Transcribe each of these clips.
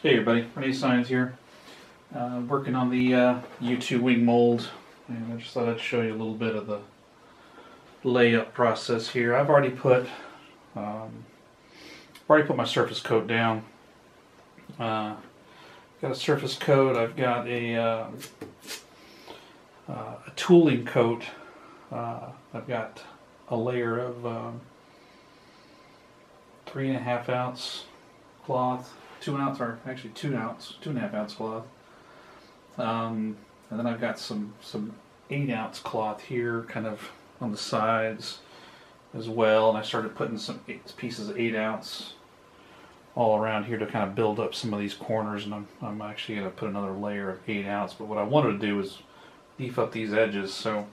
Hey everybody, Renee Signs here. Working on the U-2 wing mold, and I just thought I'd show you a little bit of the layup process here. I've already put my surface coat down. Got a surface coat. I've got a tooling coat. I've got a layer of 3.5 ounce cloth. 2 ounce, or actually 2.5 ounce cloth. And then I've got some 8 ounce cloth here, kind of on the sides as well. And I started putting some pieces of 8 ounce all around here to kind of build up some of these corners. And I'm actually going to put another layer of 8 ounce. But what I wanted to do is beef up these edges. So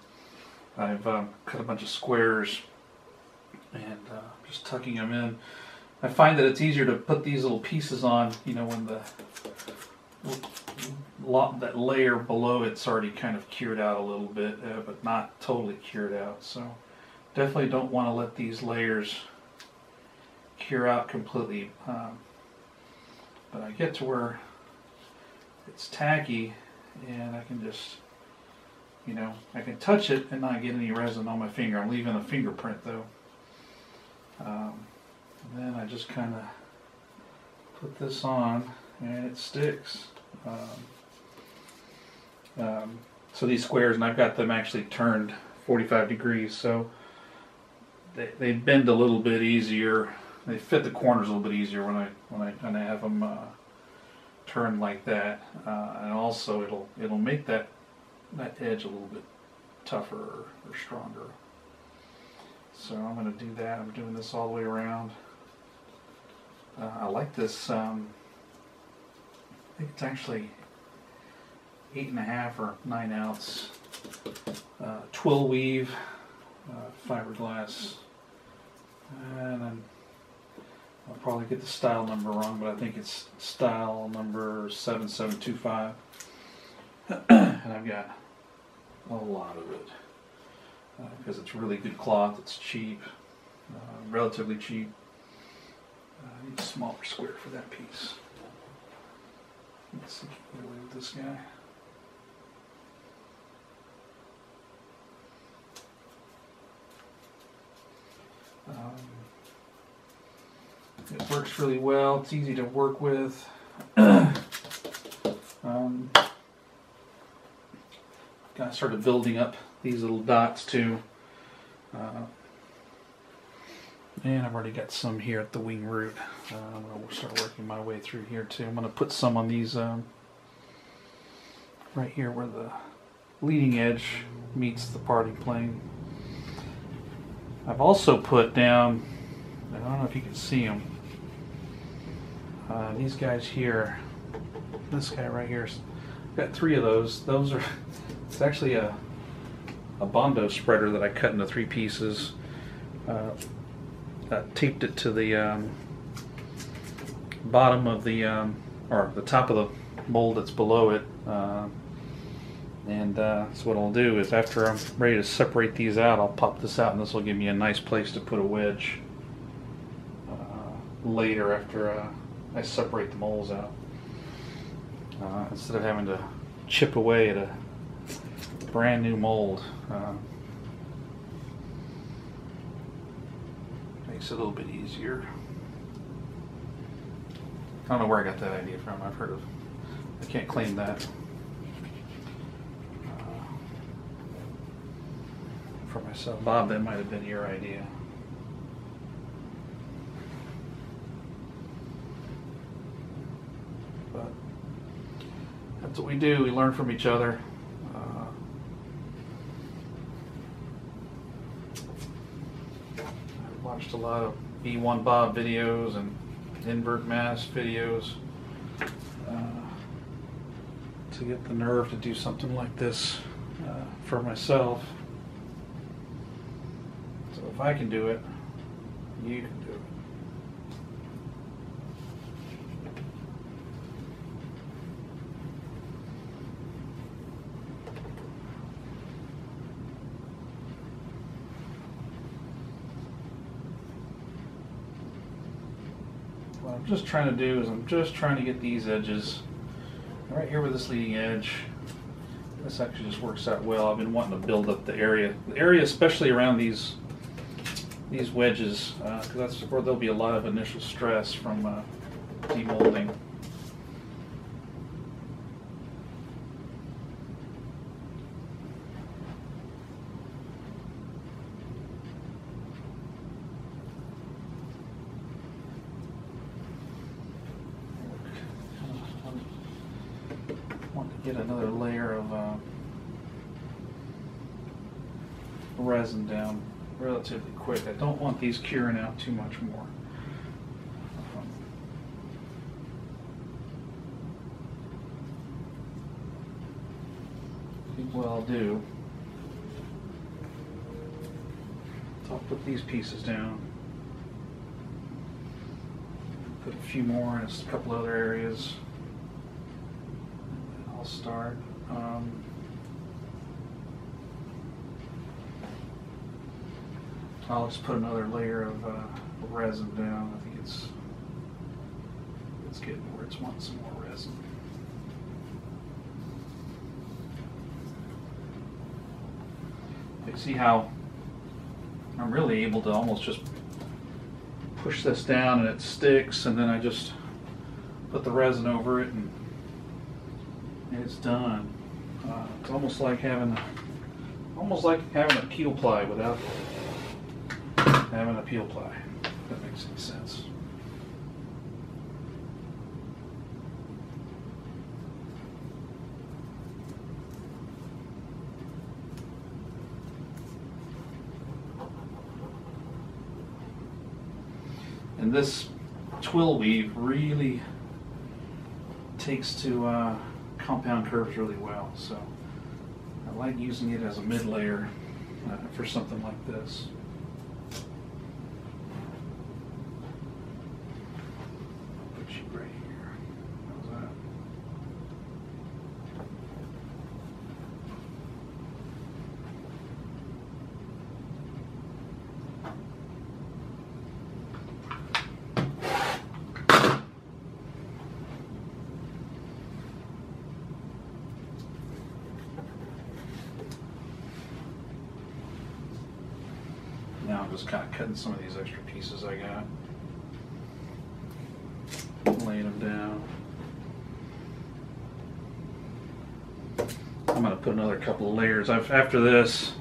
I've cut a bunch of squares and just tucking them in. I find that it's easier to put these little pieces on, you know, when that layer below it's already kind of cured out a little bit, but not totally cured out. So definitely don't want to let these layers cure out completely. But I get to where it's tacky, and I can just, you know, I can touch it and not get any resin on my finger. I'm leaving a fingerprint though. And then I just kind of put this on and it sticks. So these squares, and I've got them actually turned 45 degrees, so they bend a little bit easier. They fit the corners a little bit easier when I have them turned like that, and also it'll make that edge a little bit tougher or stronger. So I'm going to do that. I'm doing this all the way around. I like this. I think it's actually 8.5 or 9 ounce twill weave fiberglass, and then I'll probably get the style number wrong, but I think it's style number 7725, and I've got a lot of it because it's really good cloth. It's cheap, relatively cheap. I need a smaller square for that piece. Let's see if I can get away with this guy. It works really well. It's easy to work with. I started building up these little dots too. And I've already got some here at the wing root. I'm going to start working my way through here too. I'm going to put some on these right here where the leading edge meets the parting plane. I've also put down, I don't know if you can see them, these guys here. This guy right here. I've got 3 of those. Those are, it's actually a Bondo spreader that I cut into 3 pieces. Taped it to the bottom of the, or the top of the mold that's below it. So what I'll do is after I'm ready to separate these out, I'll pop this out, and this will give me a nice place to put a wedge later after I separate the molds out. Instead of having to chip away at a brand new mold. Makes it a little bit easier. I don't know where I got that idea from. I've heard of, I can't claim that for myself. Bob, that might have been your idea. But that's what we do. We learn from each other. Watched a lot of B1 Bob videos and invert mass videos to get the nerve to do something like this for myself. So if I can do it, you can do it. what I'm just trying to do is I'm just trying to get these edges right here with this leading edge. This actually just works out well. I've been wanting to build up the area especially around these wedges, because that's where there'll be a lot of initial stress from demolding. Want to get another layer of resin down relatively quick. I don't want these curing out too much more. I think what I'll do is I'll put these pieces down, put a few more in a couple other areas. I'll start. I'll just put another layer of resin down. I think it's getting where it's wanting some more resin. You see how I'm really able to almost just push this down and it sticks, and then I just put the resin over it and it's done. It's almost like having a peel ply without having a peel ply, if that makes any sense. And this twill weave really takes to compound curves really well, so I like using it as a mid layer for something like this. Right here. How's that? Now I'm just kind of cutting some of these extra pieces I got. Laying them down. I'm going to put another couple of layers. After this,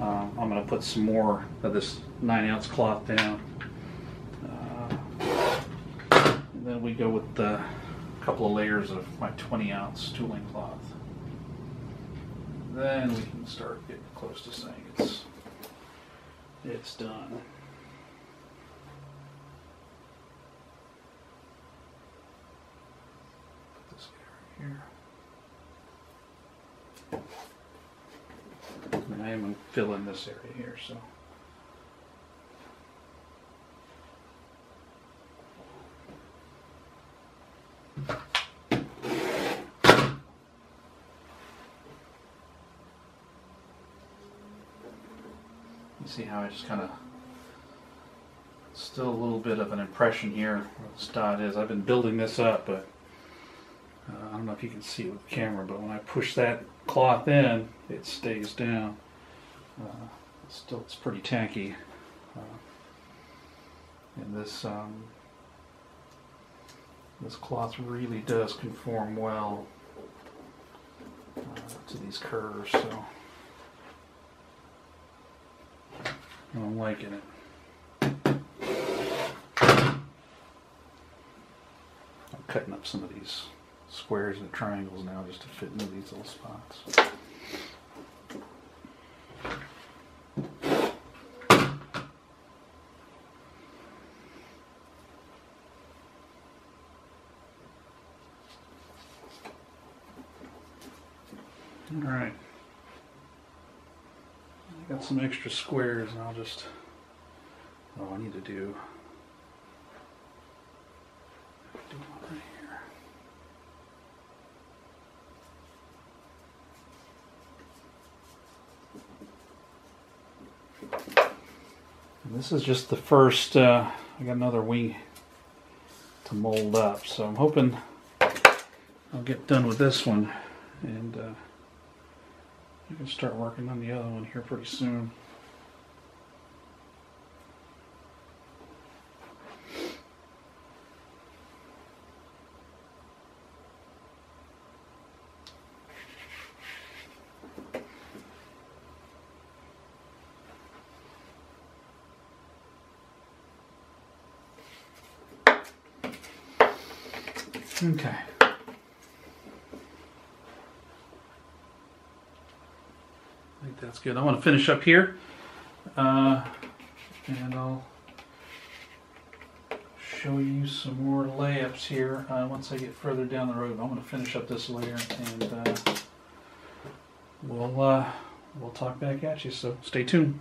I'm going to put some more of this 9-ounce cloth down. And then we go with a couple of layers of my 20-ounce tooling cloth. Then we can start getting close to saying it's done. Here. And I am going to fill in this area here, so. You see how I just kind of, still a little bit of an impression here where this dot is. I've been building this up, but I don't know if you can see it with the camera, but when I push that cloth in, it stays down. It's pretty tacky. And this cloth really does conform well to these curves, so I'm liking it. I'm cutting up some of these squares and triangles now just to fit into these little spots. All right. I got some extra squares and I'll just, I need to do one right here. And this is just the first, I got another wing to mold up. So I'm hoping I'll get done with this one, and I can start working on the other one here pretty soon. Okay. I think that's good. I want to finish up here, and I'll show you some more layups here once I get further down the road. I'm going to finish up this layer, and we'll talk back at you. So stay tuned.